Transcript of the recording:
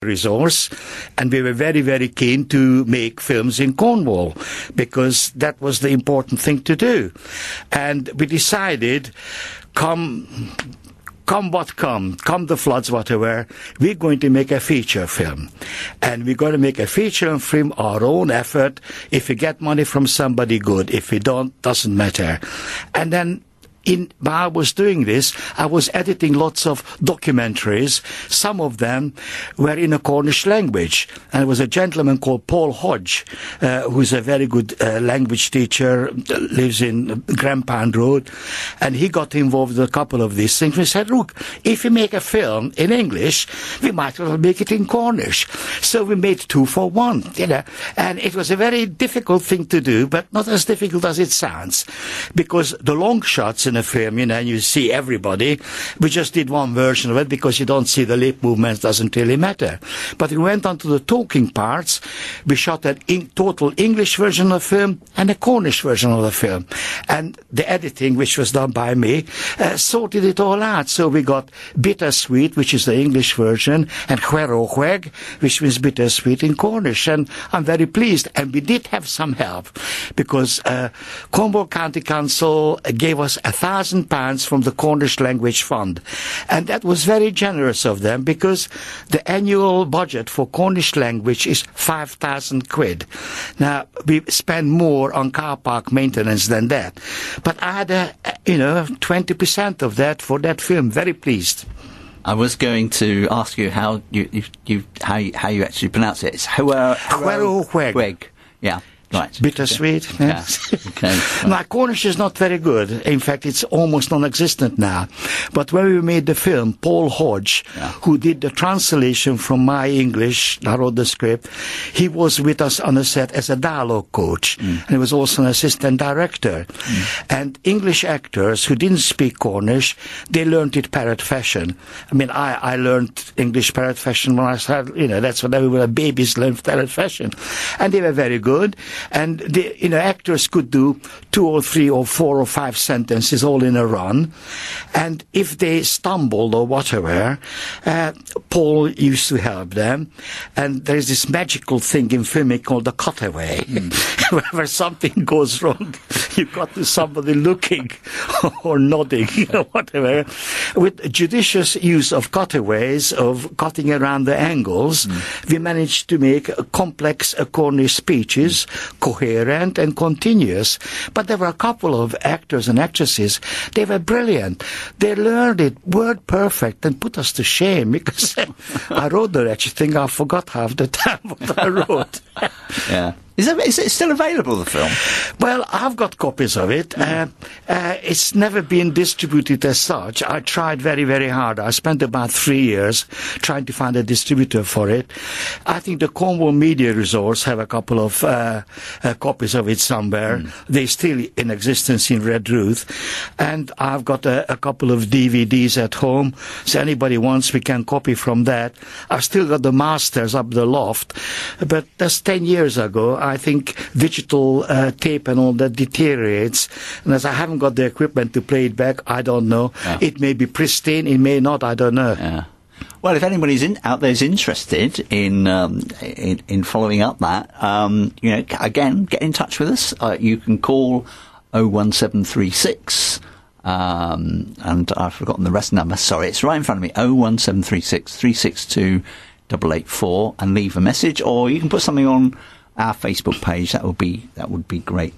resource, and we were very, very keen to make films in Cornwall because that was the important thing to do. And we decided, come what come the floods, whatever, we're going to make a feature film. And we're going to make a feature film our own effort. If we get money from somebody, good. If we don't, doesn't matter. And then while I was doing this, I was editing lots of documentaries. Some of them were in a Cornish language. And there was a gentleman called Paul Hodge, who's a very good language teacher, lives in Grampound Road. And he got involved in a couple of these things. We said, look, if we make a film in English, we might as well make it in Cornish. So we made 2 for 1, you know. And it was a very difficult thing to do, but not as difficult as it sounds. Because the long shots in a film, you know, and you see everybody. We just did one version of it because you don't see the lip movements, doesn't really matter. But we went on to the talking parts. We shot a total English version of the film and a Cornish version of the film. And the editing, which was done by me, sorted it all out. So we got Bittersweet, which is the English version, and HWEROW HWEG, which means bittersweet in Cornish. And I'm very pleased. And we did have some help because Cornwall County Council gave us £1,000 from the Cornish Language Fund. And that was very generous of them because the annual budget for Cornish language is 5,000 quid. Now, we spend more on car park maintenance than that. But I had, 20% of that for that film. Very pleased. I was going to ask you how you actually pronounce it. It's HWEROW HWEG. Yeah. Right. Bittersweet. Okay. Yeah. Okay. Right. My Cornish is not very good. In fact, it's almost non-existent now. But when we made the film, Paul Hodge, who did the translation from my English, I wrote the script, he was with us on the set as a dialogue coach. And he was also an assistant director. And English actors who didn't speak Cornish, they learned it parrot fashion. I mean, I learned English parrot fashion when I started, that's what everyone, babies learn parrot fashion. And they were very good. And the actors could do 2 or 3 or 4 or 5 sentences all in a run. And if they stumbled or whatever, Paul used to help them. And there's this magical thing in filming called the cutaway. Whenever something goes wrong, you've got to somebody looking or nodding, whatever. With judicious use of cutaways, of cutting around the angles, we managed to make complex Cornish speeches coherent and continuous. But there were a couple of actors and actresses, they were brilliant. They learned it word perfect and put us to shame because I wrote the wretched thing, I forgot half the time what I wrote. Yeah. Is it still available, the film? Well, I've got copies of it. It's never been distributed as such. I tried very, very hard. I spent about 3 years trying to find a distributor for it. I think the Cornwall Media Resource have a couple of copies of it somewhere. They're still in existence in Redruth. And I've got a couple of DVDs at home. So anybody wants, we can copy from that. I've still got the masters up the loft. But that's 10 years ago. I think digital tape and all that deteriorates. And as I haven't got the equipment to play it back, I don't know. Yeah. It may be pristine, it may not, I don't know. Yeah. Well, if anybody's out there is interested in following up that, again, get in touch with us. You can call 01736, and I've forgotten the rest number. Sorry, it's right in front of me. 01736 362 884, and leave a message, or you can put something on our Facebook page. That would be great.